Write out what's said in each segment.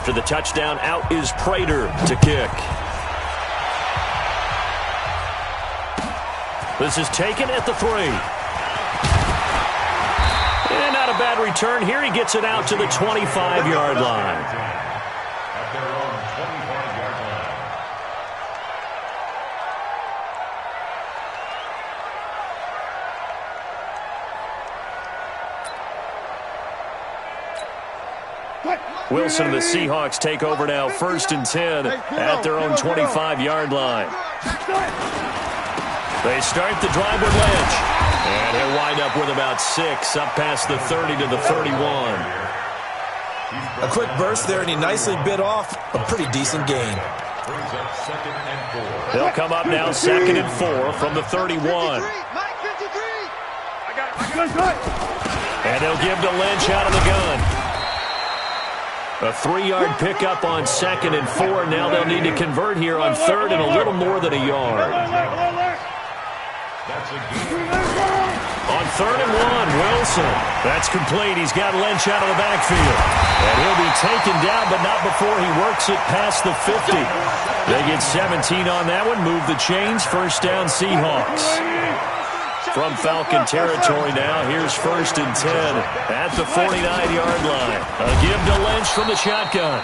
After the touchdown, out is Prater to kick. This is taken at the 3. And not a bad return here. He gets it out to the 25-yard line. At their own 25-yard line. Wilson and the Seahawks take over now, 1st and 10 at their own 25-yard line. They start the drive with Lynch. And he'll wind up with about 6, up past the 30 to the 31. A quick burst there, and he nicely bit off a pretty decent gain. They'll come up now 2nd and 4 from the 31. And they'll give to Lynch out of the gun. A 3-yard pickup on 2nd and 4. Now they'll need to convert here on 3rd and a little more than a yard. On 3rd and 1, Wilson. That's complete. He's got Lynch out of the backfield. And he'll be taken down, but not before he works it past the 50. They get 17 on that one. Move the chains. 1st down, Seahawks. From Falcon territory now, here's 1st and 10 at the 49-yard line. A give to Lynch from the shotgun.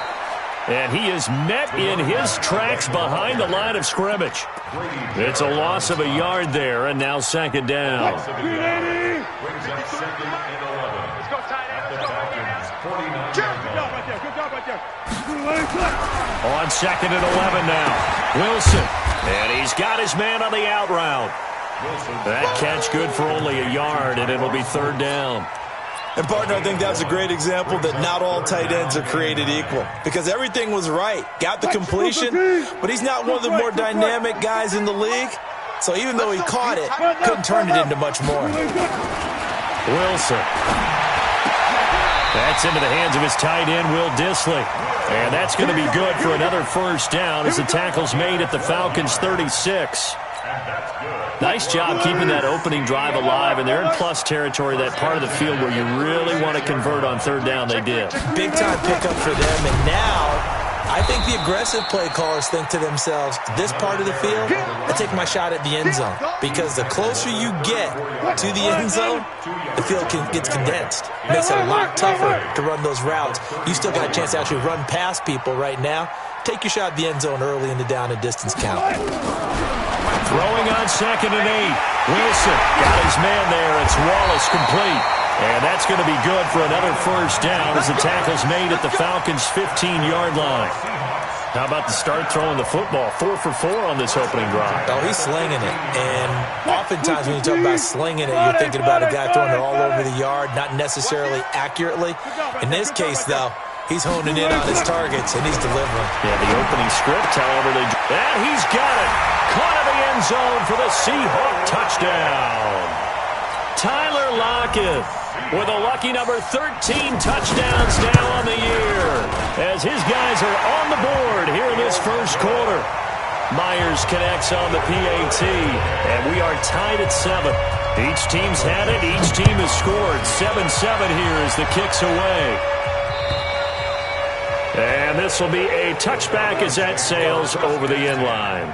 And he is met in his tracks behind the line of scrimmage. It's a loss of a yard there, and now 2nd down. Brings up 2nd and 11. Let's go, tight end. At the Falcons' 49-yard line. On 2nd and 11 now. Wilson. And he's got his man on the out route. That catch good for only a yard, and it'll be 3rd down. And, partner, I think that's a great example that not all tight ends are created equal, because everything was right. Got the completion, but he's not one of the more dynamic guys in the league. So even though he caught it, couldn't turn it into much more. Wilson. That's into the hands of his tight end, Will Dissly. And that's going to be good for another 1st down as the tackle's made at the Falcons' 36. Nice job keeping that opening drive alive, and they're in plus territory, that part of the field where you really want to convert on 3rd down. They did. Big-time pickup for them, and now I think the aggressive play callers think to themselves, this part of the field, I take my shot at the end zone, because the closer you get to the end zone, the field gets condensed. It makes it a lot tougher to run those routes. You still got a chance to actually run past people right now. Take your shot at the end zone early in the down and distance count. Throwing on 2nd and 8. Wilson got his man there. It's Wallace complete. And that's going to be good for another 1st down as the tackle's made at the Falcons' 15-yard line. How about the start throwing the football? 4 for 4 on this opening drive. Oh, he's slinging it. And oftentimes when you talk about slinging it, you're thinking about a guy throwing it all over the yard, not necessarily accurately. In this case, though, he's honing in on his targets, and he's delivering. Yeah, the opening script, however, and he's got it. Caught in the end zone for the Seahawk touchdown. Tyler Lockett with a lucky number 13 touchdowns now on the year, as his guys are on the board here in this 1st quarter. Myers connects on the PAT, and we are tied at 7. Each team's had it. Each team has scored. 7-7 here as the kick's away. And this will be a touchback as that sails over the end line.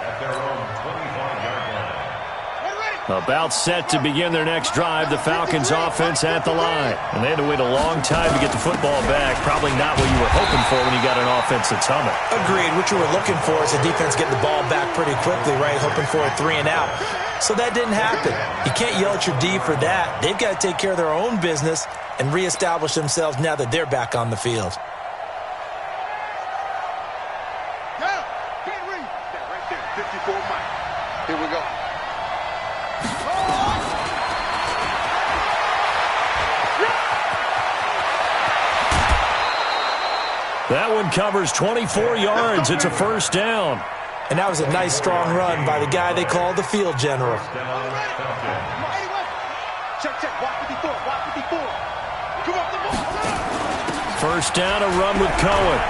At their own 25-yard line. About set to begin their next drive, the Falcons offense at the line. And they had to wait a long time to get the football back. Probably not what you were hoping for when you got an offense that's humming. Agreed. What you were looking for is the defense getting the ball back pretty quickly, right? Hoping for a 3 and out. So that didn't happen. You can't yell at your D for that. They've got to take care of their own business and reestablish themselves now that they're back on the field. Here we go. That one covers 24 yards. It's a 1st down. And that was a nice, strong run by the guy they call the field general. First down, a run with Cohen.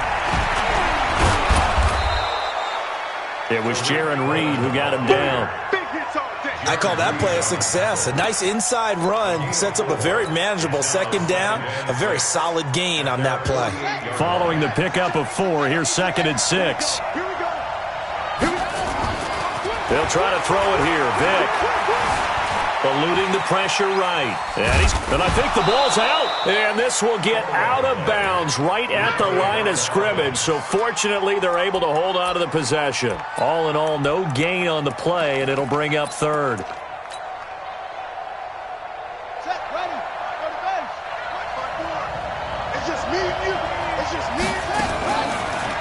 It was Jaron Reed who got him down. I call that play a success. A nice inside run sets up a very manageable second down, a very solid gain on that play. Following the pickup of 4, here's 2nd and 6. They'll try to throw it here. Vick eluding the pressure right. And I think the ball's out. And this will get out of bounds right at the line of scrimmage. So fortunately, they're able to hold on to the possession. All in all, no gain on the play, and it'll bring up 3rd.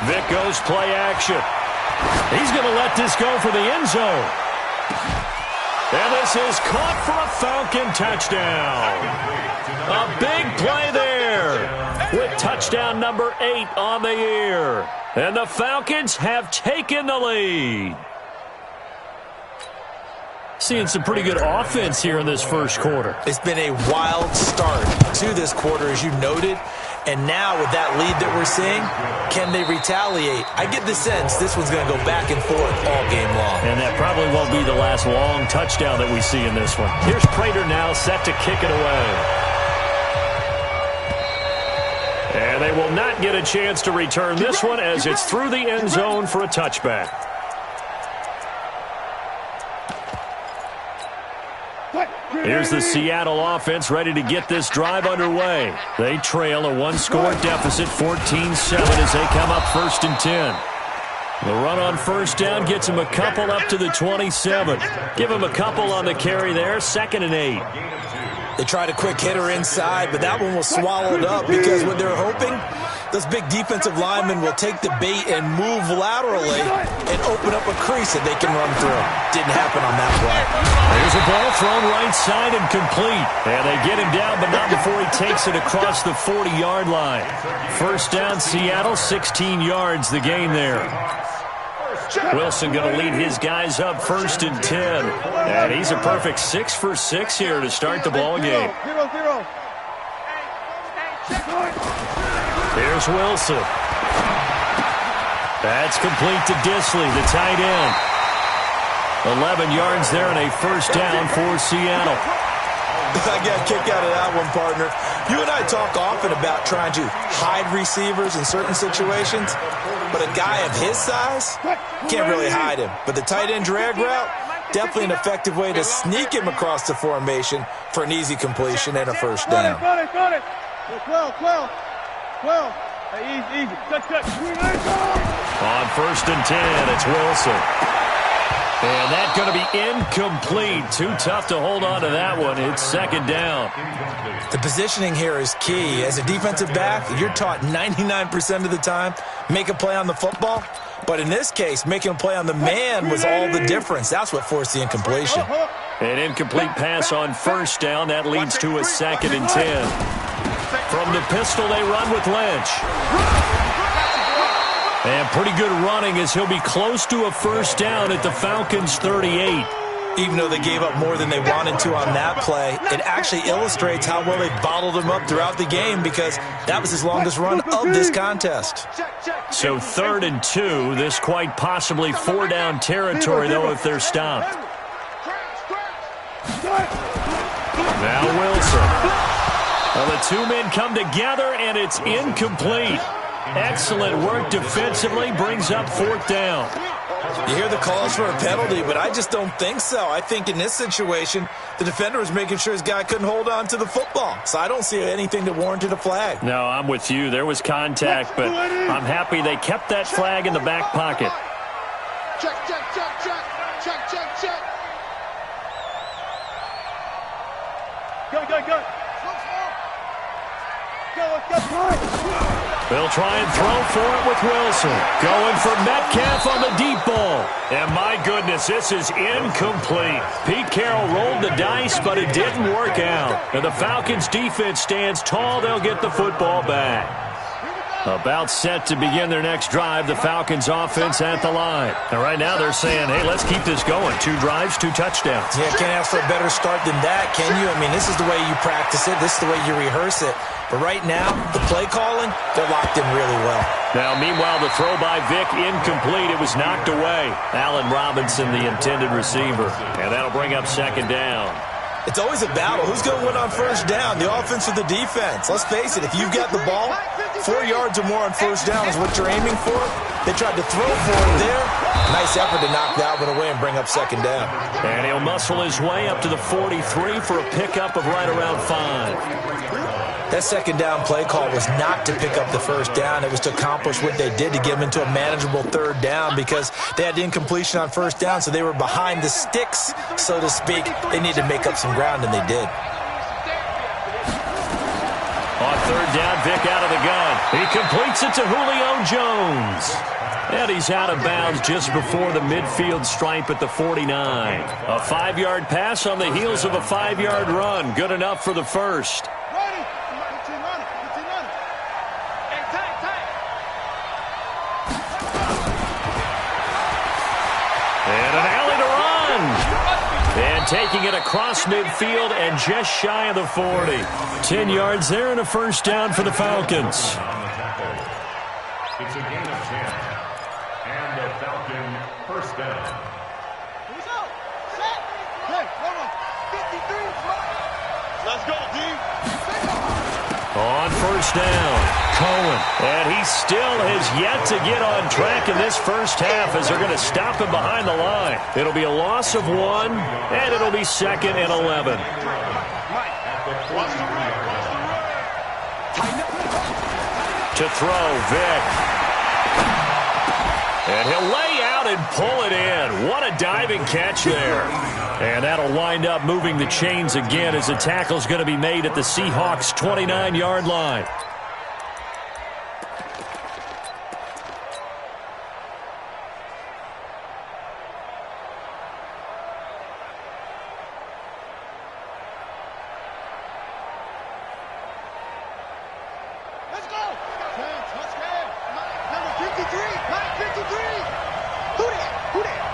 Vick goes play action. He's going to let this go for the end zone. And this is caught for a Falcon touchdown. A big play there with touchdown number 8 on the year. And the Falcons have taken the lead. Seeing some pretty good offense here in this first quarter. It's been a wild start to this quarter, as you noted. And now with that lead that we're seeing, can they retaliate? I get the sense this one's going to go back and forth all game long. And that probably won't be the last long touchdown that we see in this one. Here's Prater now set to kick it away. And they will not get a chance to return this one as it's through the end zone for a touchback. Here's the Seattle offense ready to get this drive underway. They trail a 1-score deficit, 14-7 as they come up 1st and 10. The run on 1st down gets them a couple up to the 27. Give them a couple on the carry there, 2nd and 8. They tried a quick hitter inside, but that one was swallowed up because what they're hoping, those big defensive linemen will take the bait and move laterally and open up a crease that they can run through. Didn't happen on that play. There's a ball thrown right side and complete. And they get him down, but not before he takes it across the 40-yard line. 1st down, Seattle, 16 yards the gain there. Wilson going to lead his guys up 1st and 10. And he's a perfect 6 for 6 here to start the ball game. Here's Wilson. That's complete to Disley, the tight end. 11 yards there and a 1st down for Seattle. I got a kick out of that one, partner. You and I talk often about trying to hide receivers in certain situations, but a guy of his size can't really hide him. But the tight end drag route, definitely an effective way to sneak him across the formation for an easy completion and a 1st down. Got it. 12. Hey, easy. On 1st and 10, it's Wilson. And that's going to be incomplete. Too tough to hold on to that one. It's 2nd down. The positioning here is key. As a defensive back, you're taught 99% of the time, make a play on the football. But in this case, making a play on the man was all the difference. That's what forced the incompletion. An incomplete pass on 1st down. That leads to a 2nd and 10. From the pistol, they run with Lynch. And pretty good running as he'll be close to a 1st down at the Falcons' 38. Even though they gave up more than they wanted to on that play, it actually illustrates how well they bottled him up throughout the game because that was his longest run of this contest. So 3rd and 2, this quite possibly 4-down territory, though, if they're stopped. Now Wilson. Well, the 2 men come together, and it's incomplete. Excellent work defensively, brings up 4th down. You hear the calls for a penalty, but I just don't think so. I think in this situation, the defender was making sure his guy couldn't hold on to the football. So I don't see anything that warranted a flag. No, I'm with you. There was contact, but I'm happy they kept that flag in the back pocket. Check. Go. They'll try and throw for it with Wilson. Going for Metcalf on the deep ball. And my goodness, this is incomplete. Pete Carroll rolled the dice, but it didn't work out. And the Falcons defense stands tall. They'll get the football back. About set to begin their next drive, the Falcons offense at the line. And right now they're saying, hey, let's keep this going. 2 drives, 2 touchdowns. Yeah, can't ask for a better start than that, can you? I mean, this is the way you practice it. This is the way you rehearse it. But right now, the play calling, they're locked in really well. Now, meanwhile, the throw by Vick incomplete. It was knocked away. Allen Robinson, the intended receiver. And that'll bring up second down. It's always a battle. Who's going to win on first down, the offense or the defense? Let's face it, if you've got the ball, 4 yards or more on first down is what you're aiming for. They tried to throw for it there. Nice effort to knock that one away and bring up second down. And he'll muscle his way up to the 43 for a pickup of right around 5. That second down play call was not to pick up the first down. It was to accomplish what they did to get them into a manageable third down because they had incompletion on first down, so they were behind the sticks, so to speak. They needed to make up some ground, and they did. On third down, Vick out of the gun. He completes it to Julio Jones. And he's out of bounds just before the midfield stripe at the 49. A 5-yard pass on the heels of a 5-yard run. Good enough for the first. And an alley to run. And taking it across midfield and just shy of the 40. 10 yards there and a first down for the Falcons. It's a gain of 10. And the Falcon first down. Let's go, D. On first down, Cohen. And he still has yet to get on track in this first half as they're going to stop him behind the line. It'll be a loss of 1, and it'll be 2nd and 11. To throw, Vick. And he'll lay out and pull it in. What a diving catch there. And that'll wind up moving the chains again as the tackle's going to be made at the Seahawks' 29-yard line. Let's go. Number 53. Who that?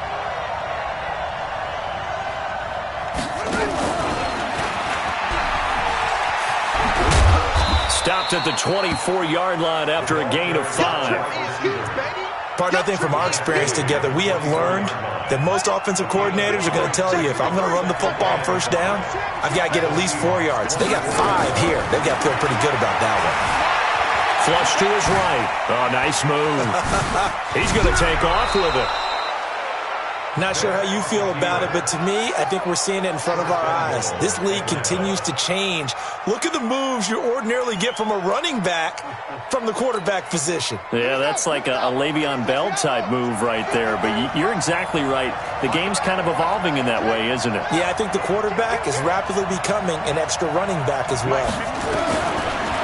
Stopped at the 24-yard line after a gain of 5. Partner, I think from our experience together, we have learned that most offensive coordinators are going to tell you, if I'm going to run the football on first down, I've got to get at least 4 yards. They got 5 here. They've got to feel pretty good about that one. Flush to his right. Oh, nice move. He's going to take off with it. Not sure how you feel about it, but to me, I think we're seeing it in front of our eyes. This league continues to change. Look at the moves you ordinarily get from a running back from the quarterback position. Yeah, that's like a Le'Veon Bell type move right there, but you're exactly right. The game's kind of evolving in that way, isn't it? Yeah, I think the quarterback is rapidly becoming an extra running back as well.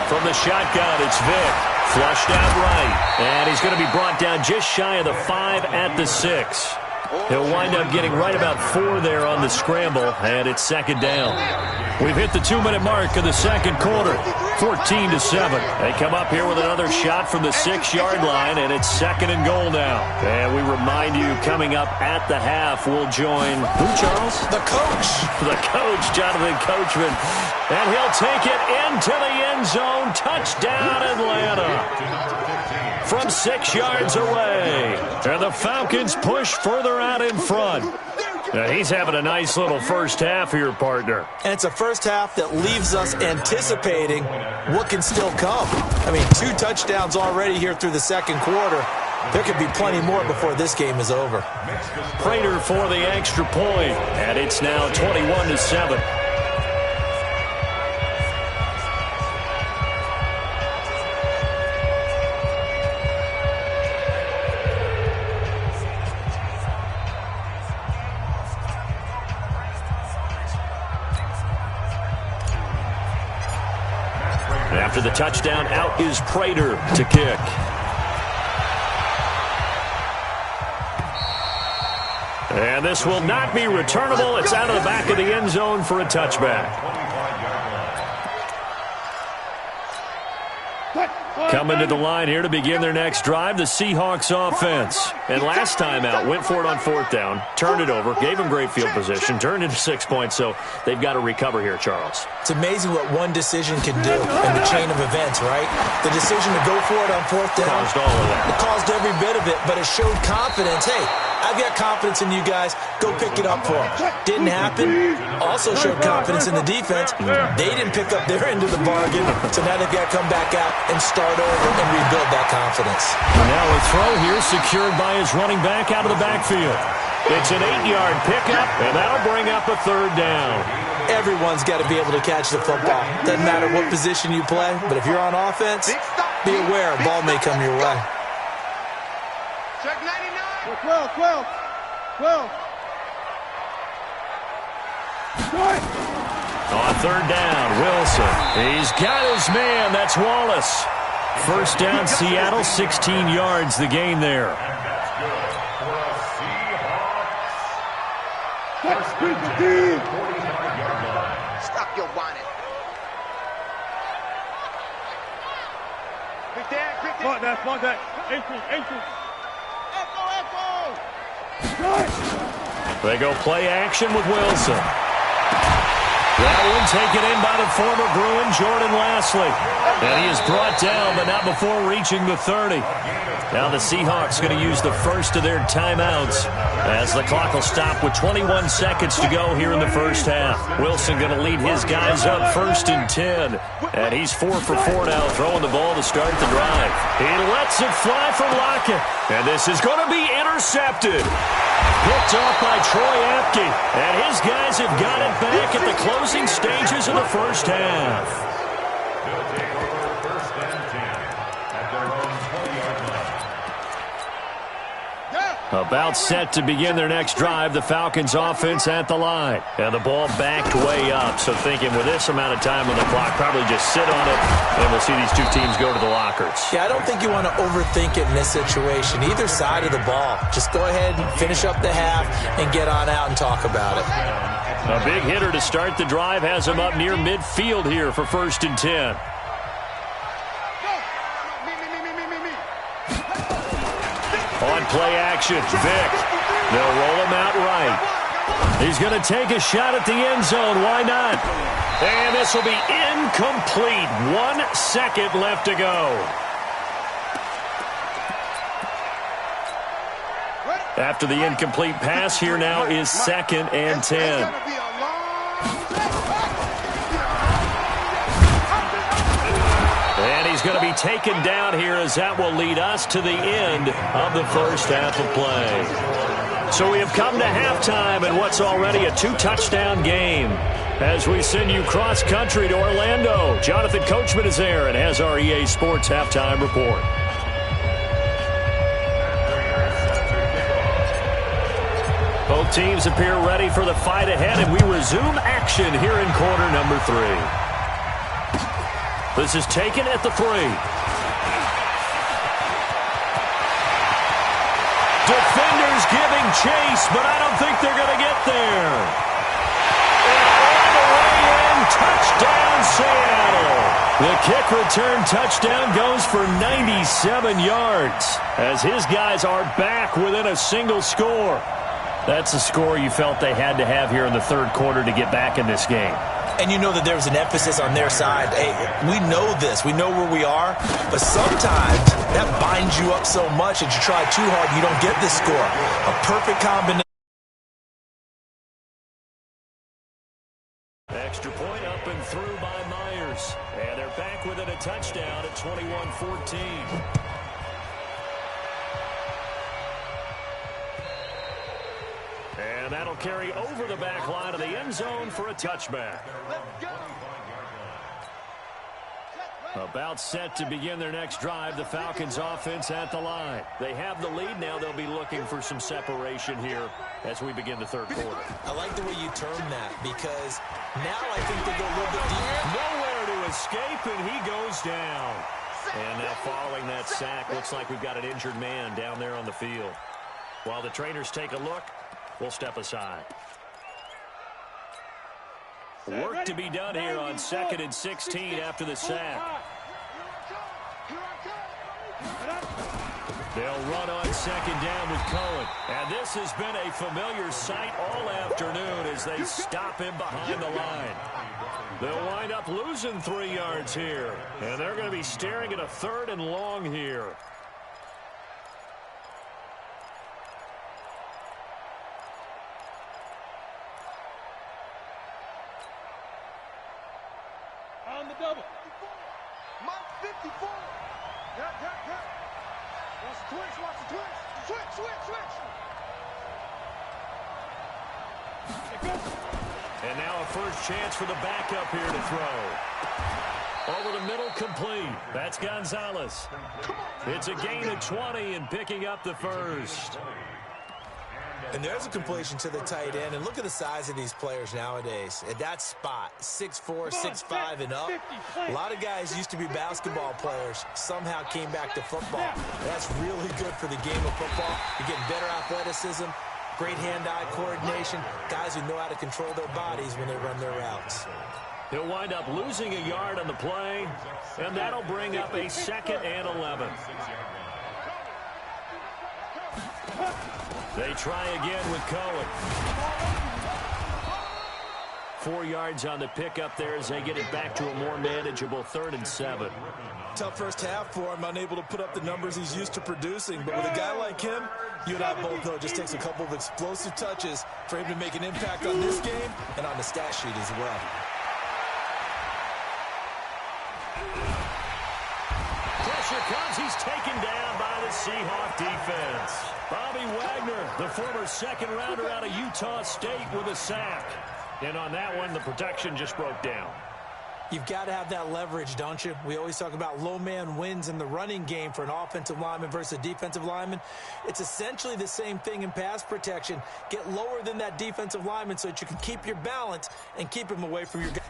From the shotgun, it's Vick. Flushed out right. And he's going to be brought down just shy of the 5 at the 6. He'll wind up getting right about 4 there on the scramble, and it's second down. We've hit the 2-minute mark of the second quarter, 14-7. They come up here with another shot from the 6-yard line, and it's 2nd and goal now. And we remind you, coming up at the half, we'll join who, Charles? The coach. The coach, Jonathan Coachman. And he'll take it into the end zone. Touchdown, Atlanta. From 6 yards away. And the Falcons push further out in front. Now, he's having a nice little first half here, partner. And it's a first half that leaves us anticipating what can still come. I mean, 2 touchdowns already here through the second quarter. There could be plenty more before this game is over. Prater for the extra point. And it's now 21-7. After the touchdown, out is Prater to kick. And this will not be returnable. It's out of the back of the end zone for a touchback. Coming to the line here to begin their next drive, the Seahawks offense. And last time out, went for it on fourth down, turned it over, gave them great field position, turned into 6 points, so they've got to recover here, Charles. It's amazing what one decision can do in the chain of events, right? The decision to go for it on fourth down caused all of that. It caused every bit of it, but it showed confidence. Hey, I've got confidence in you guys. Go pick it up for them. Didn't happen. Also showed confidence in the defense. They didn't pick up their end of the bargain, so now they've got to come back out and start over and rebuild that confidence. Now a throw here secured by his running back out of the backfield. It's an 8-yard pickup, and that'll bring up a third down. Everyone's got to be able to catch the football. Doesn't matter what position you play, but if you're on offense, be aware a ball may come your way. Check 99. 12. On third down, Wilson. He's got his man. That's Wallace. First down, Seattle, 16 yards, the gain there. Stop your whining. Quick that. 18. Echo. They go play action with Wilson. That one taken in by the former Bruin, Jordan Lasley. And he is brought down, but not before reaching the 30. Now the Seahawks going to use the first of their timeouts as the clock will stop with 21 seconds to go here in the first half. Wilson going to lead his guys up 1st and 10. And he's 4 for 4 now, throwing the ball to start the drive. He lets it fly from Lockett. And this is going to be intercepted. Picked off by Troy Apke. And his guys have got it back at the closing stages of the first half. About set to begin their next drive, the Falcons offense at the line. And the ball backed way up. So thinking with this amount of time on the clock, probably just sit on it, and we'll see these two teams go to the lockers. Yeah, I don't think you want to overthink it in this situation. Either side of the ball. Just go ahead and finish up the half and get on out and talk about it. A big hitter to start the drive has him up near midfield here for 1st and 10. On play action, Vick. They'll roll him out right. He's going to take a shot at the end zone. Why not? And this will be incomplete. 1 second left to go. After the incomplete pass, here now is 2nd and 10. And he's going to be taken down here as that will lead us to the end of the first half of play. So we have come to halftime in what's already a 2-touchdown game. As we send you cross-country to Orlando, Jonathan Coachman is there and has our EA Sports halftime report. Both teams appear ready for the fight ahead, and we resume action here in quarter number 3. This is taken at the 3. Defenders giving chase, but I don't think they're going to get there. And all the way in, touchdown Seattle. The kick return touchdown goes for 97 yards as his guys are back within a single score. That's a score you felt they had to have here in the third quarter to get back in this game. And you know that there was an emphasis on their side. Hey, we know this. We know where we are. But sometimes that binds you up so much that you try too hard, you don't get this score. A perfect combination. Extra point up and through by Myers. And they're back within a touchdown at 21-14. And that'll carry over the back line of the end zone for a touchback. About set to begin their next drive, the Falcons offense at the line. They have the lead now. They'll be looking for some separation here as we begin the third quarter. I like the way you term that because now I think they go a little bit deeper. Nowhere to escape, and he goes down. And now following that sack, looks like we've got an injured man down there on the field. While the trainers take a look, we'll step aside. Work to be done here on 2nd and 16 after the sack. They'll run on second down with Cohen. And this has been a familiar sight all afternoon as they stop him behind the line. They'll wind up losing 3 yards here. And they're going to be staring at a 3rd and long here. On the double. Mark 54. Yep. Watch the twitch. Switch. And now a first chance for the backup here to throw. Over the middle, complete. That's Gonzalez. It's a gain of 20 and picking up the first. And there's a completion to the tight end. And look at the size of these players nowadays. At that spot, 6'4", 6'5", and up. A lot of guys used to be basketball players. Somehow came back to football. That's really good for the game of football. You're getting better athleticism, great hand-eye coordination, guys who know how to control their bodies when they run their routes. He'll wind up losing a yard on the play, and that'll bring up a 2nd and 11. They try again with Cohen. 4 yards on the pickup there as they get it back to a more manageable 3rd and 7. Tough first half for him, unable to put up the numbers he's used to producing. But with a guy like him, you and I both know it just takes a couple of explosive touches for him to make an impact on this game and on the stat sheet as well. Pressure comes. He's taken down by the Seahawk defense. Bobby Wagner, the former 2nd rounder out of Utah State, with a sack. And on that one, the protection just broke down. You've got to have that leverage, don't you? We always talk about low man wins in the running game for an offensive lineman versus a defensive lineman. It's essentially the same thing in pass protection. Get lower than that defensive lineman so that you can keep your balance and keep him away from your guy.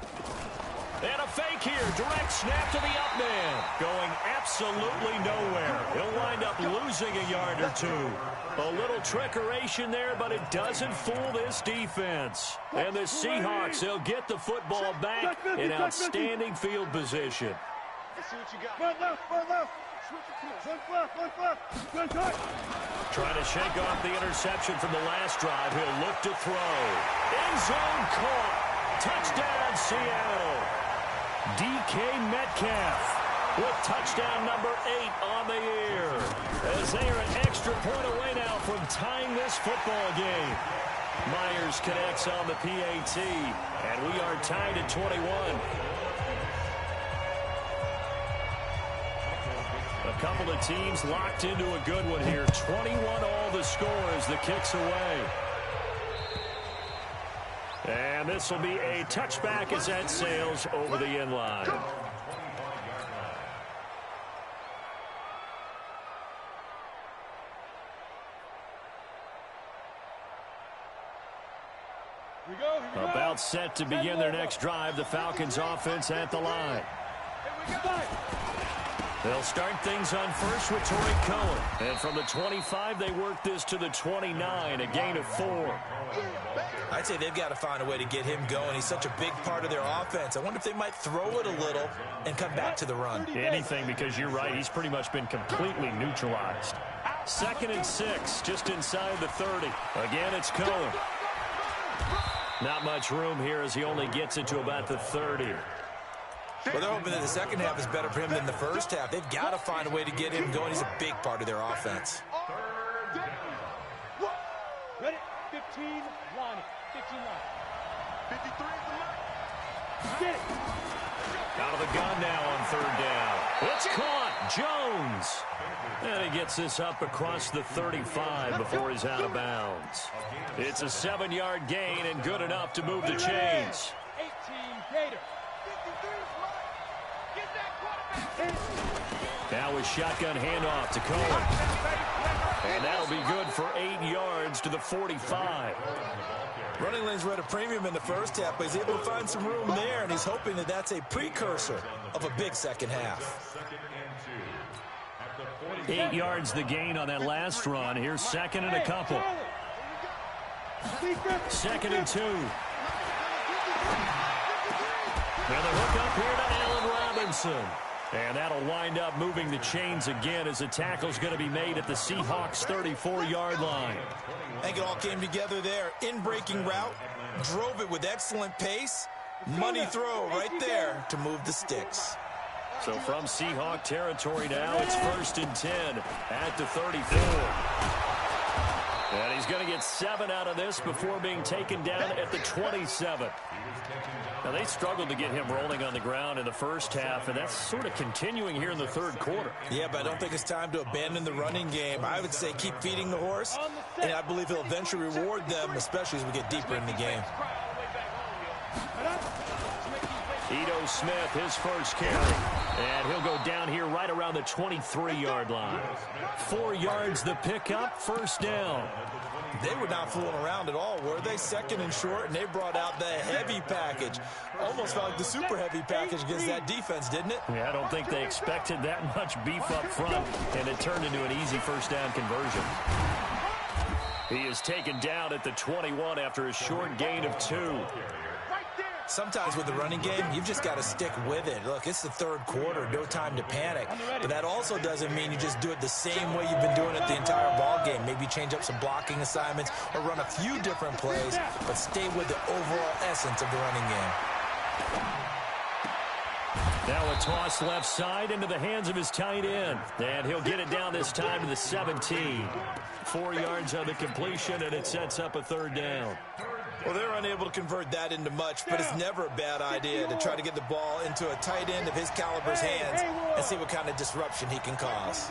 And a fake here. Direct snap to the up man. Going absolutely nowhere. He'll wind up losing a yard or 2. A little trickeration there, but it doesn't fool this defense. And the Seahawks, they'll get the football back in outstanding field position. Let's see what you got. One left. Switch it. Trying to shake off the interception from the last drive. He'll look to throw. End zone caught. Touchdown, Seattle. DK Metcalf with touchdown number 8 on the year. As they are an extra point away now from tying this football game. Myers connects on the PAT, and we are tied at 21. A couple of teams locked into a good one here. 21 all the score as the kick's away. And this will be a touchback as that sails over the end line. About set to begin their next drive, the Falcons offense at the line. They'll start things on first with Torrey Cohen. And from the 25, they work this to the 29, a gain of 4. I'd say they've got to find a way to get him going. He's such a big part of their offense. I wonder if they might throw it a little and come back to the run. Anything, because you're right. He's pretty much been completely neutralized. 2nd and 6, just inside the 30. Again, it's Cohen. Not much room here as he only gets it to about the 30. Well, they're hoping that the second half is better for him than the first half. They've got to find a way to get him going. He's a big part of their offense. Ready? 15 line. 15 line. 53 is the line. Get it. Out of the gun now on 3rd down. It's caught. Jones. And he gets this up across the 35 before he's out of bounds. It's a 7-yard gain and good enough to move the chains. 18 Gator. 53 is mine. Get that quarterback. Now a shotgun handoff to Cohen. And that'll be good for 8 yards to the 45. Running lanes were at a premium in the first half, but he's able to find some room there, and he's hoping that that's a precursor of a big second half. 8 yards the gain on that last run. Here's 2nd and a couple. 2nd and 2. Now the hook up here to Allen Robinson. And that'll wind up moving the chains again as the tackle's going to be made at the Seahawks' 34-yard line. I think it all came together there. In-breaking route, drove it with excellent pace. Money throw right there to move the sticks. So from Seahawk territory now, it's 1st and 10 at the 34. And he's going to get 7 out of this before being taken down at the 27. Now, they struggled to get him rolling on the ground in the first half, and that's sort of continuing here in the third quarter. Yeah, but I don't think it's time to abandon the running game. I would say keep feeding the horse, and I believe he'll eventually reward them, especially as we get deeper in the game. Ito Smith, his first carry. And he'll go down here right around the 23-yard line. 4 yards the pickup, first down. They were not fooling around at all, were they? 2nd and short, and they brought out the heavy package. Almost felt like the super heavy package against that defense, didn't it? Yeah, I don't think they expected that much beef up front, and it turned into an easy first down conversion. He is taken down at the 21 after a short gain of 2. Sometimes with the running game, you've just got to stick with it. Look, it's the third quarter, no time to panic. But that also doesn't mean you just do it the same way you've been doing it the entire ball game. Maybe change up some blocking assignments or run a few different plays, but stay with the overall essence of the running game. Now a toss left side into the hands of his tight end. And he'll get it down this time to the 17. 4 yards on the completion, and it sets up a third down. Well, they're unable to convert that into much, but it's never a bad idea to try to get the ball into a tight end of his caliber's hands and see what kind of disruption he can cause.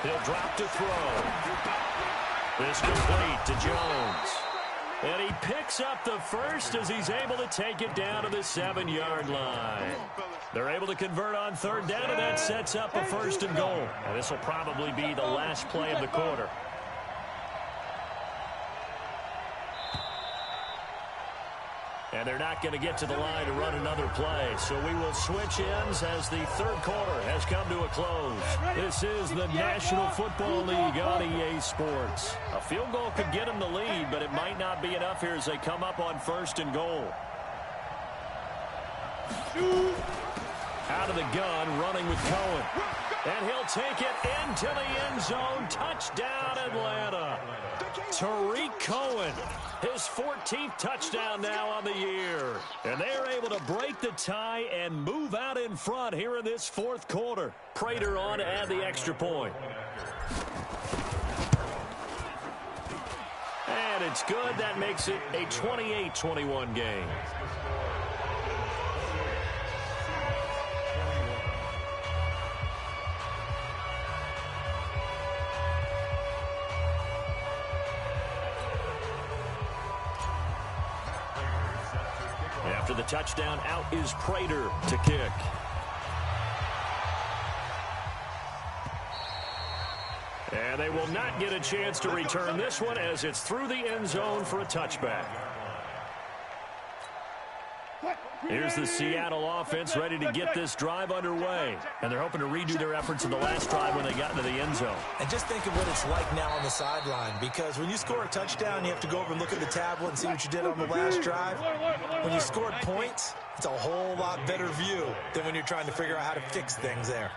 He'll drop to throw. This complete to Jones. And he picks up the first as he's able to take it down to the 7-yard line. They're able to convert on third down, and that sets up a 1st and goal. And this will probably be the last play of the quarter. And they're not going to get to the line to run another play. So we will switch ends as the third quarter has come to a close. This is the National Football League on EA Sports. A field goal could get them the lead, but it might not be enough here as they come up on 1st and goal. Out of the gun, running with Cohen. And he'll take it into the end zone. Touchdown, Atlanta. Tariq Cohen, his 14th touchdown now on the year. And they are able to break the tie and move out in front here in this fourth quarter. Prater on to add the extra point. And it's good. That makes it a 28-21 game. After the touchdown, out is Prater to kick. And they will not get a chance to return this one as it's through the end zone for a touchback. Here's the Seattle offense ready to get this drive underway. And they're hoping to redo their efforts in the last drive when they got into the end zone. And just think of what it's like now on the sideline, because when you score a touchdown, you have to go over and look at the tablet and see what you did on the last drive. When you scored points, it's a whole lot better view than when you're trying to figure out how to fix things there.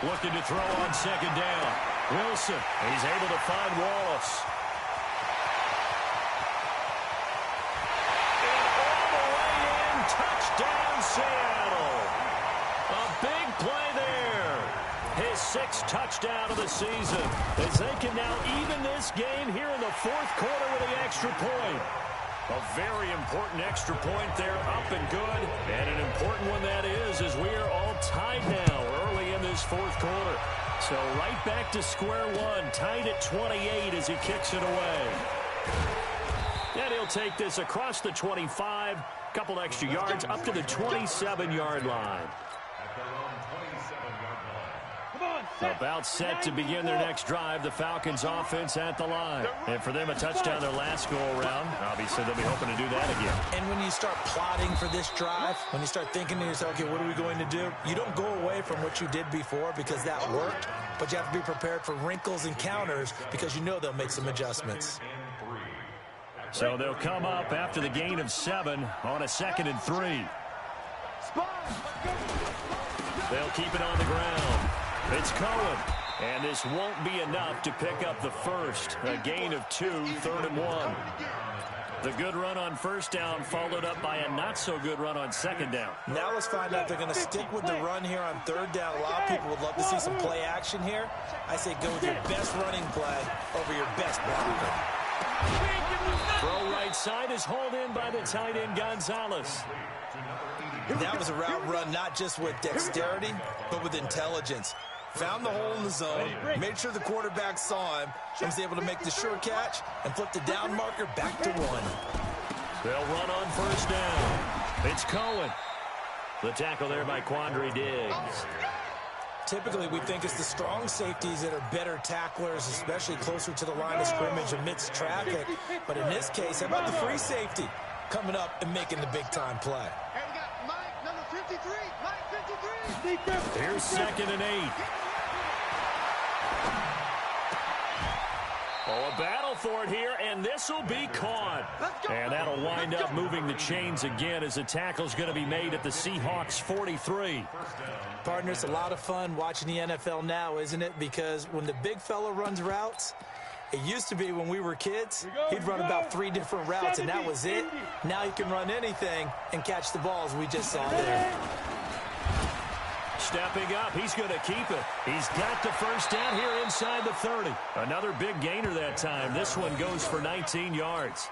Looking to throw on second down. Wilson, he's able to find Wallace. Touchdown, Seattle. A big play there. His 6th touchdown of the season as they can now even this game here in the fourth quarter with the extra point. A very important extra point there, up and good. And an important one that is, as we are all tied now early in this fourth quarter. So right back to square one, tied at 28 as he kicks it away. And he'll take this across the 25. Couple extra yards up to the 27-yard line. About set to begin their next drive. The Falcons offense at the line. And for them, a touchdown their last go-around. Obviously, they'll be hoping to do that again. And when you start plotting for this drive, when you start thinking to yourself, okay, what are we going to do? You don't go away from what you did before because that worked, but you have to be prepared for wrinkles and counters because you know they'll make some adjustments. So they'll come up after the gain of 7 on a 2nd and 3. They'll keep it on the ground. It's Cohen. And this won't be enough to pick up the first. A gain of 2, 3rd and 1. The good run on first down followed up by a not-so-good run on 2nd down. Now let's find out if they're going to stick with the run here on 3rd down. A lot of people would love to see some play action here. I say go with your best running play over your best blocker. Throw right side is hauled in by the tight end Gonzalez. That was a route run not just with dexterity, but with intelligence. Found the hole in the zone, made sure the quarterback saw him, and was able to make the sure catch and flip the down marker back to 1. They'll run on first down. It's Cohen. The tackle there by Quandre Diggs. Typically, we think it's the strong safeties that are better tacklers, especially closer to the line of scrimmage amidst traffic. But in this case, how about the free safety coming up and making the big-time play? Hey, we got Mike, number 53. Mike 53. Here's 2nd and 8. Oh, a battle for it here, and this will be caught. And that'll wind up moving the chains again as the tackle's going to be made at the Seahawks 43. Partner, it's a lot of fun watching the NFL now, isn't it? Because when the big fella runs routes, it used to be when we were kids, he'd run about 3 different routes, and that was it. Now he can run anything and catch the balls we just saw there. Stepping up, he's going to keep it. He's got the first down here inside the 30. Another big gainer that time. This one goes for 19 yards.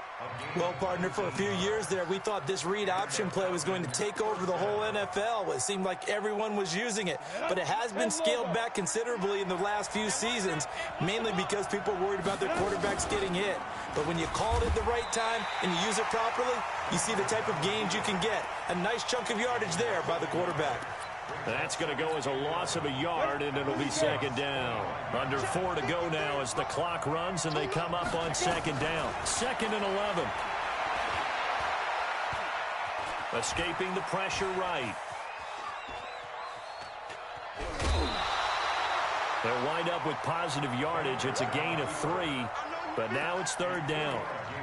Well, partner, for a few years there, we thought this read option play was going to take over the whole NFL. It seemed like everyone was using it. But it has been scaled back considerably in the last few seasons, mainly because people are worried about their quarterbacks getting hit. But when you call it at the right time and you use it properly, you see the type of gains you can get. A nice chunk of yardage there by the quarterback. That's going to go as a loss of a yard, and it'll be 2nd down. Under 4 to go now as the clock runs, and they come up on 2nd down. 2nd and 11. Escaping the pressure right. They'll wind up with positive yardage. It's a gain of 3, but now it's 3rd down.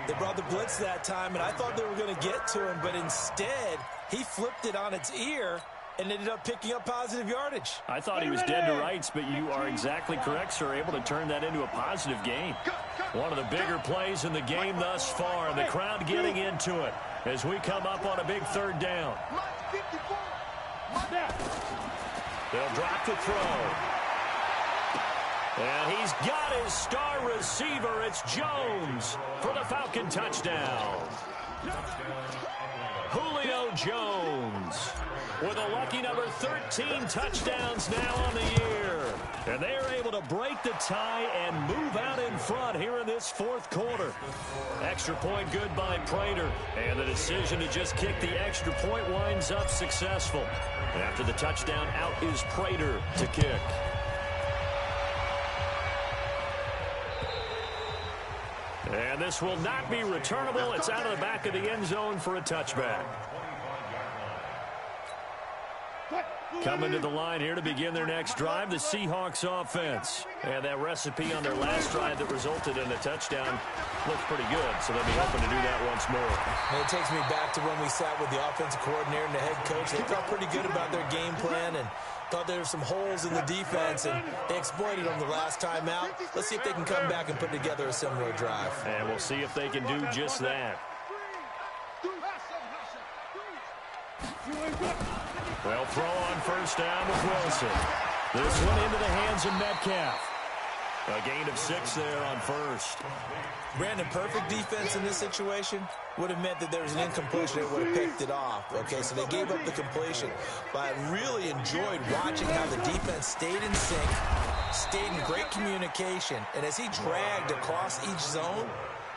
They brought the blitz that time, and I thought they were going to get to him, but instead, he flipped it on its ear and ended up picking up positive yardage. I thought he was dead to rights, but you are exactly correct, sir. Able to turn that into a positive gain. One of the bigger plays in the game thus far, and the crowd getting into it as we come up on a big 3rd down. They'll drop the throw. And he's got his star receiver. It's Jones for the Falcon touchdown. Julio Jones with a lucky number 13 touchdowns now on the year. And they're able to break the tie and move out in front here in this 4th quarter. Extra point good by Prater. And the decision to just kick the extra point winds up successful. After the touchdown, out is Prater to kick. And this will not be returnable. It's out of the back of the end zone for a touchback. Coming to the line here to begin their next drive, the Seahawks offense. And that recipe on their last drive that resulted in a touchdown looks pretty good, so they'll be hoping to do that once more. And it takes me back to when we sat with the offensive coordinator and the head coach. They felt pretty good about their game plan and thought there were some holes in the defense, and they exploited them the last time out. Let's see if they can come back and put together a similar drive. And we'll see if they can do just that. Well, throw on first down with Wilson. This one into the hands of Metcalf. A gain of 6 there on first. Brandon, perfect defense in this situation would have meant that there was an incompletion that would have picked it off. Okay, so they gave up the completion. But I really enjoyed watching how the defense stayed in sync, stayed in great communication. And as he dragged across each zone,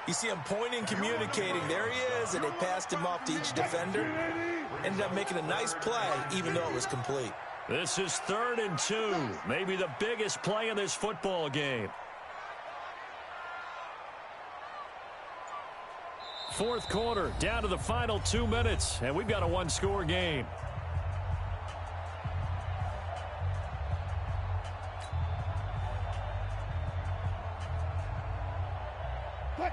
you see him pointing, communicating. There he is, and they passed him off to each defender. Ended up making a nice play, even though it was complete. This is 3rd and 2. Maybe the biggest play in this football game. Fourth quarter, down to the final 2 minutes, and we've got a one-score game.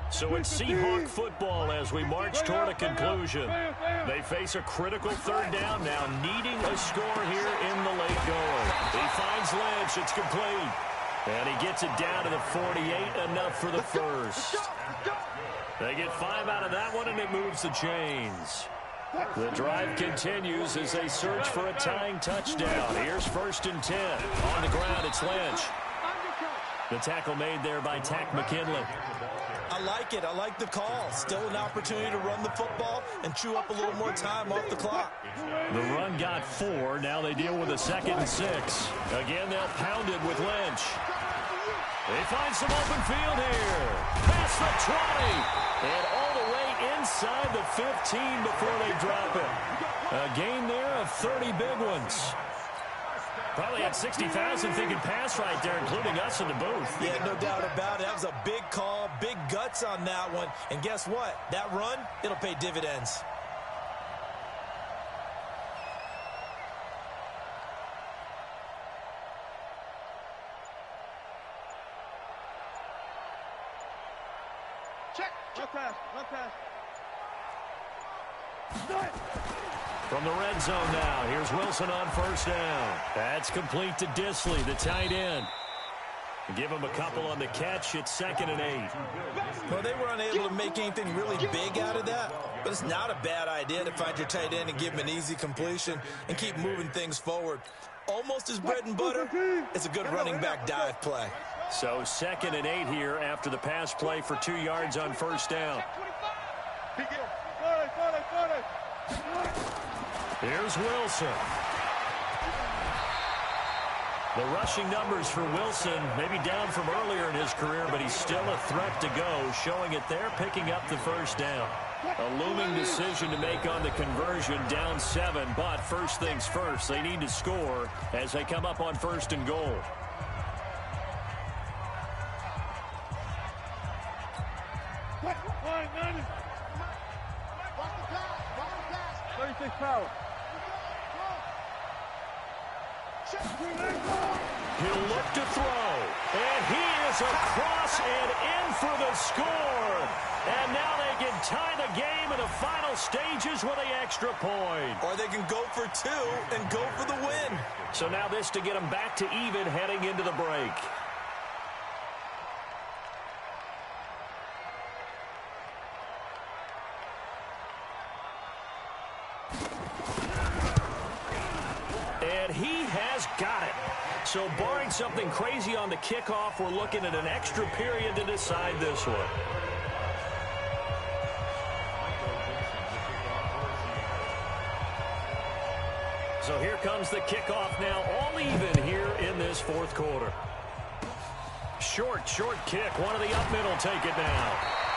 So it's Seahawk football as we march toward a conclusion. They face a critical 3rd down now, needing a score here in the late going. He finds Lynch. It's complete. And he gets it down to the 48, enough for the first. They get 5 out of that one, and it moves the chains. The drive continues as they search for a tying touchdown. Here's 1st and 10. On the ground, it's Lynch. The tackle made there by Tack McKinley. I like it. I like the call. Still an opportunity to run the football and chew up a little more time off the clock. The run got 4. Now they deal with a 2nd and 6. Again, they'll pound it with Lynch. They find some open field here. Past the 20. And all the way inside the 15 before they drop it. A gain there of 30 big ones. Probably had 60,000 thinking pass right there, including us in the booth. Yeah, no doubt about it. That was a big call, big guts on that one. And guess what? That run, it'll pay dividends. Check. Run pass. Run pass. From the red zone now, here's Wilson on 1st down. That's complete to Disley, the tight end. Give him a couple on the catch. It's 2nd and 8. Well, they were unable to make anything really big out of that, but it's not a bad idea to find your tight end and give him an easy completion and keep moving things forward. Almost his bread and butter. It's a good running back dive play. So 2nd and 8 here after the pass play for 2 yards on 1st down. Here's Wilson. The rushing numbers for Wilson maybe down from earlier in his career, but he's still a threat to go, showing it there, picking up the 1st down. A looming decision to make on the conversion, down 7, but first things first, they need to score as they come up on 1st and goal. Power. He'll look to throw, and he is across and in for the score. And now they can tie the game in the final stages with the extra point. Or they can go for 2 and go for the win. So now this to get them back to even heading into the break. And he has got it. So barring something crazy on the kickoff, we're looking at an extra period to decide this one. So here comes the kickoff now, all even here in this 4th quarter. Short kick. One of the up middle take it now.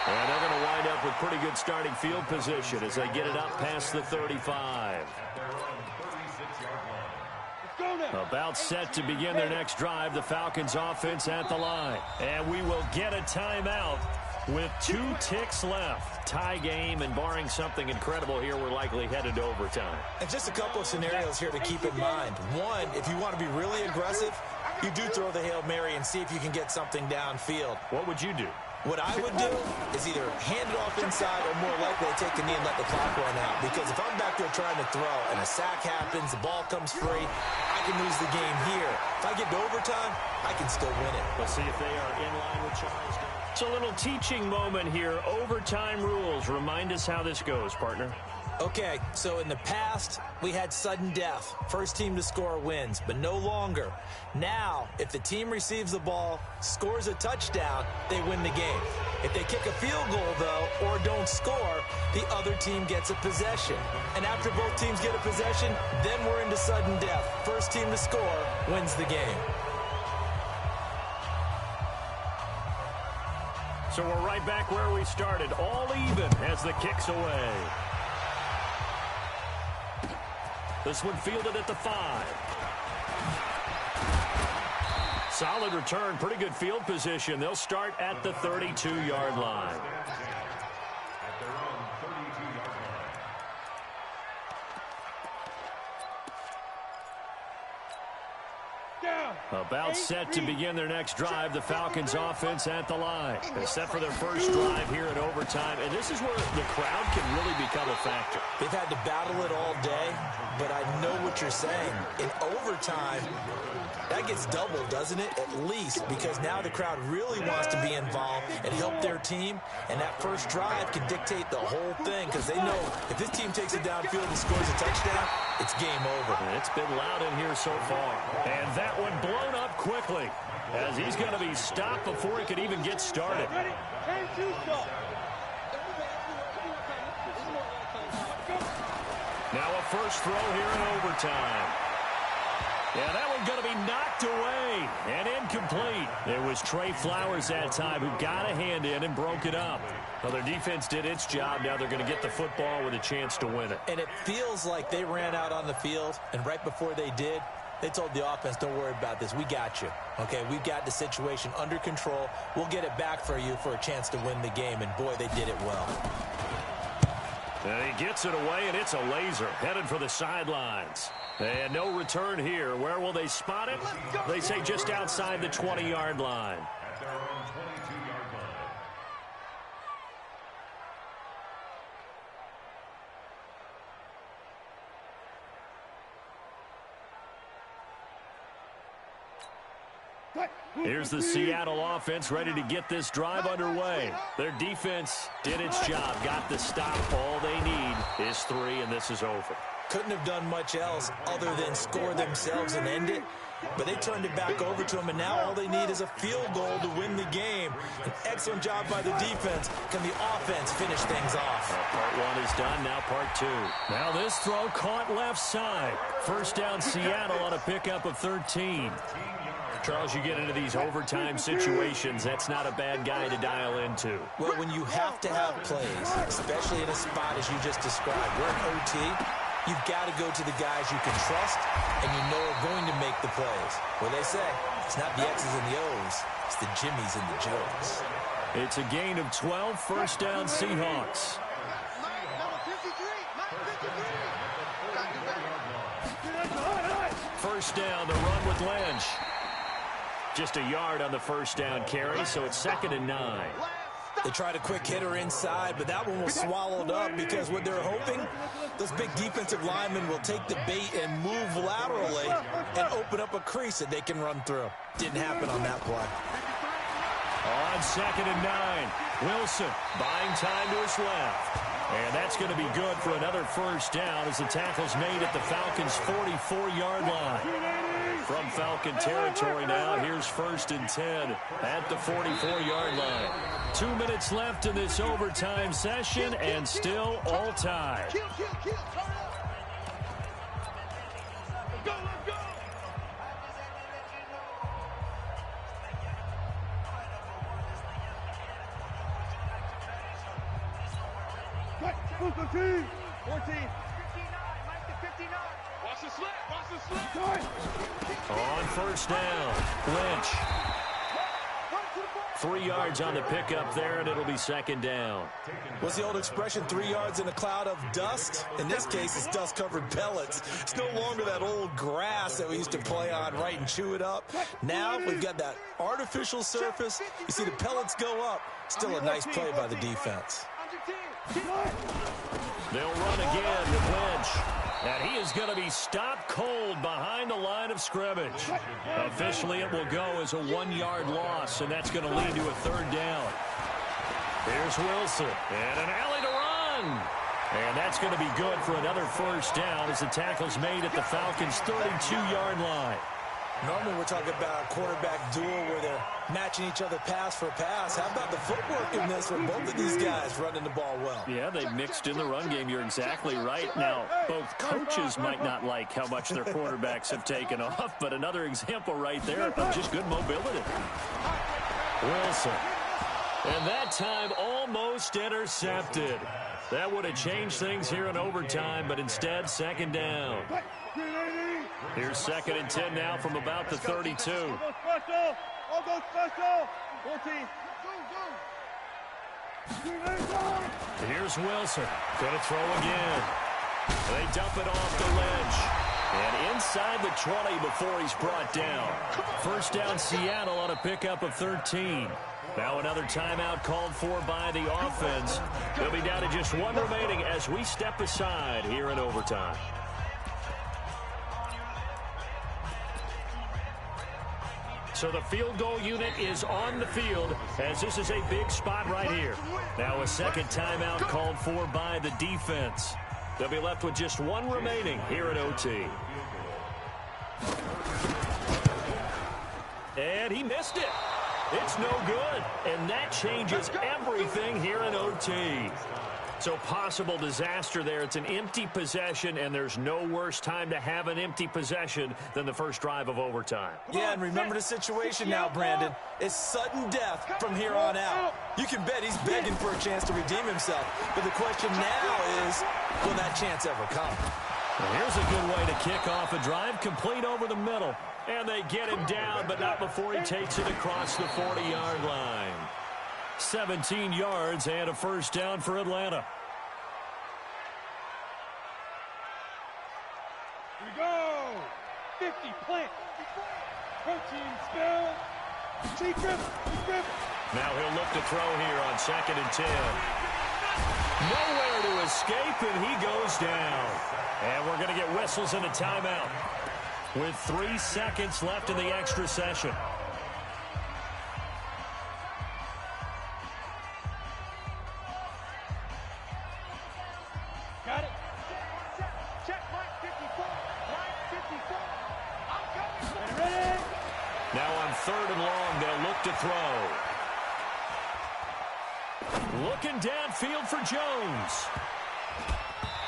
And they're going to wind up with pretty good starting field position as they get it up past the 35. About set to begin their next drive. The Falcons offense at the line. And we will get a timeout with 2 ticks left. Tie game, and barring something incredible here, we're likely headed to overtime. And just a couple of scenarios here to keep in mind. One, if you want to be really aggressive, you do throw the Hail Mary and see if you can get something downfield. What would you do? What I would do is either hand it off inside or more likely take a knee and let the clock run out. Because if I'm back there trying to throw and a sack happens, the ball comes free, I can lose the game here. If I get to overtime, I can still win it. We'll see if they are in line with Charles. It's a little teaching moment here. Overtime rules. Remind us how this goes, partner. Okay, so in the past, we had sudden death. First team to score wins, but no longer. Now, if the team receives the ball, scores a touchdown, they win the game. If they kick a field goal, though, or don't score, the other team gets a possession. And after both teams get a possession, then we're into sudden death. First team to score wins the game. So we're right back where we started, all even as the kick's away. This one fielded at the 5. Solid return, pretty good field position. They'll start at the 32-yard line. At their own 32-yard line. About set to begin their next drive, the Falcons offense at the line. They're set for their first drive here in overtime, and this is where the crowd can really become a factor. They've had to battle it all day, but I know what you're saying. In overtime, that gets doubled, doesn't it? At least, because now the crowd really wants to be involved and help their team, and that first drive can dictate the whole thing, because they know if this team takes it downfield and scores a touchdown, it's game over. It's been loud in here so far. And that one blown up quickly, as he's going to be stopped before he could even get started. Now a first throw here in overtime. Yeah, that one's going to be knocked away and incomplete. It was Trey Flowers that time who got a hand in and broke it up. Well, their defense did its job. Now they're going to get the football with a chance to win it. And it feels like they ran out on the field, and right before they did, they told the offense, don't worry about this. We got you. Okay, we've got the situation under control. We'll get it back for you for a chance to win the game. And, boy, they did it well. And he gets it away, and it's a laser headed for the sidelines. And no return here. Where will they spot it? They say just outside the 20-yard line. At their own 22-yard line. Here's the Seattle offense ready to get this drive underway. Their defense did its job, got the stop. All they need is 3, and this is over. Couldn't have done much else other than score themselves and end it. But they turned it back over to them, and now all they need is a field goal to win the game. An excellent job by the defense. Can the offense finish things off? Part 1 is done, now part 2. Now this throw caught left side. First down Seattle on a pickup of 13. Charles, you get into these overtime situations, that's not a bad guy to dial into. Well, when you have to have plays, especially in a spot as you just described, we're in OT, you've got to go to the guys you can trust and you know are going to make the plays. Well, they say it's not the X's and the O's, it's the Jimmies and the Joes. It's a gain of 12, first down Seahawks. First down, the run with Lynch. Just a yard on the first down carry, so it's 2nd and 9. They tried a quick hitter inside, but that one was swallowed up because what they're hoping, those big defensive linemen will take the bait and move laterally and open up a crease that they can run through. Didn't happen on that play. On 2nd and 9, Wilson buying time to his left. And that's going to be good for another first down as the tackle's made at the Falcons' 44-yard line. From Falcon territory now, here's 1st and 10 at the 44-yard line. 2 minutes left in this overtime session, and still all tied. On first down, Lynch. 3 yards on the pickup there, and it'll be 2nd down. What's the old expression, 3 yards in a cloud of dust? In this case, it's dust-covered pellets. It's no longer that old grass that we used to play on, right, and chew it up. Now we've got that artificial surface. You see the pellets go up. Still a nice play by the defense. They'll run again with Lynch. And he is going to be stopped cold behind the line of scrimmage. Officially, it will go as a 1-yard loss, and that's going to lead to a 3rd down. Here's Wilson, and an alley to run. And that's going to be good for another first down as the tackle's made at the Falcons' 32-yard line. Normally we're talking about a quarterback duel where they're matching each other pass for pass. How about the footwork in this with both of these guys running the ball well? Yeah, they mixed in the run game. You're exactly right. Now, both coaches might not like how much their quarterbacks have taken off, but another example right there of just good mobility. Wilson. And that time almost intercepted. That would have changed things here in overtime, but instead 2nd down. Here's 2nd and 10 now from about the 32. All go special. All go special. Full team. Here's Wilson. Going to throw again. They dump it off the ledge. And inside the 20 before he's brought down. First down Seattle on a pickup of 13. Now another timeout called for by the offense. They'll be down to just one remaining as we step aside here in overtime. So the field goal unit is on the field as this is a big spot right here. Now a second timeout called for by the defense. They'll be left with just one remaining here at OT. And he missed it. It's no good. And that changes everything here in OT. So possible disaster there. It's an empty possession, and there's no worse time to have an empty possession than the first drive of overtime. Yeah, and remember the situation now, Brandon. It's sudden death from here on out. You can bet he's begging for a chance to redeem himself. But the question now is, will that chance ever come? Well, here's a good way to kick off a drive, complete over the middle. And they get him down, but not before he takes it across the 40-yard line. 17 yards and a first down for Atlanta. Here we go. 50 plant. Protein spell. Secret. Now he'll look to throw here on 2nd and 10. Nowhere to escape, and he goes down. And we're going to get whistles and a timeout with 3 seconds left in the extra session. Got it. Check line 54. Line 54. I'm coming. Ready? Now on 3rd and long, they'll look to throw. Looking downfield for Jones.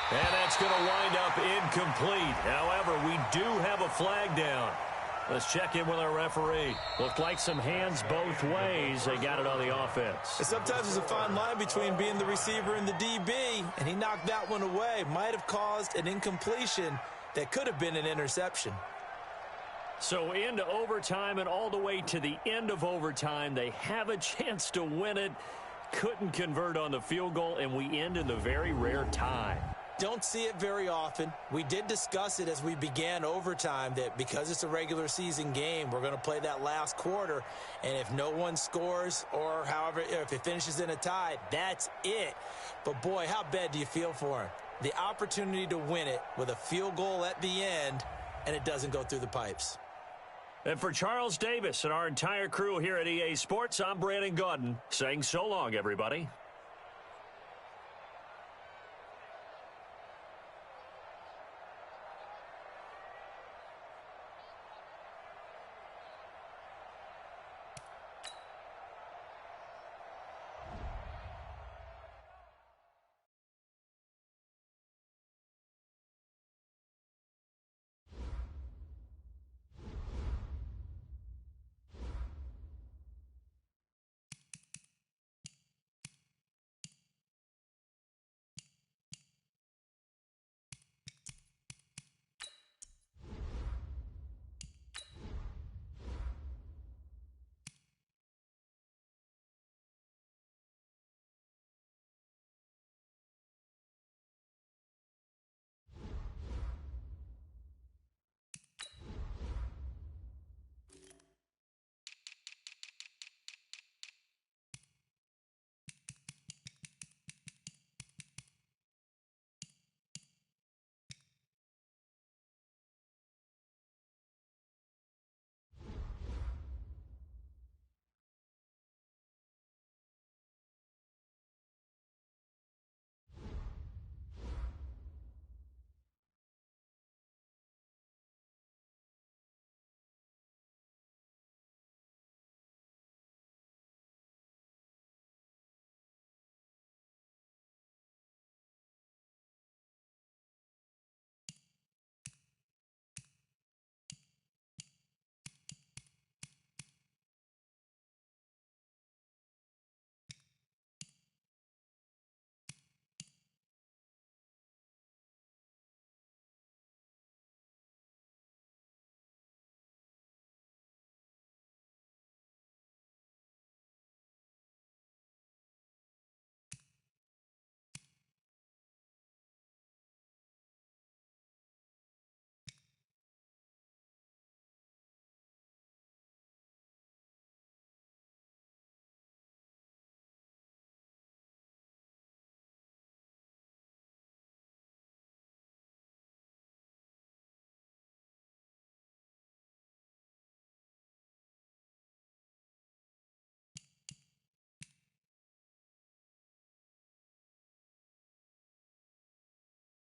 And that's going to wind up incomplete. However, we do have a flag down. Let's check in with our referee. Looked like some hands both ways. They got it on the offense. Sometimes there's a fine line between being the receiver and the DB, and he knocked that one away. Might have caused an incompletion that could have been an interception. So into overtime and all the way to the end of overtime, they have a chance to win it. Couldn't convert on the field goal, and we end in the very rare tie. Don't see it very often. We did discuss it as we began overtime that because it's a regular season game, we're going to play that last quarter. And if no one scores or however, if it finishes in a tie, that's it. But boy, how bad do you feel for him? The opportunity to win it with a field goal at the end, and it doesn't go through the pipes. And for Charles Davis and our entire crew here at EA Sports, I'm Brandon Gaudin saying so long, everybody.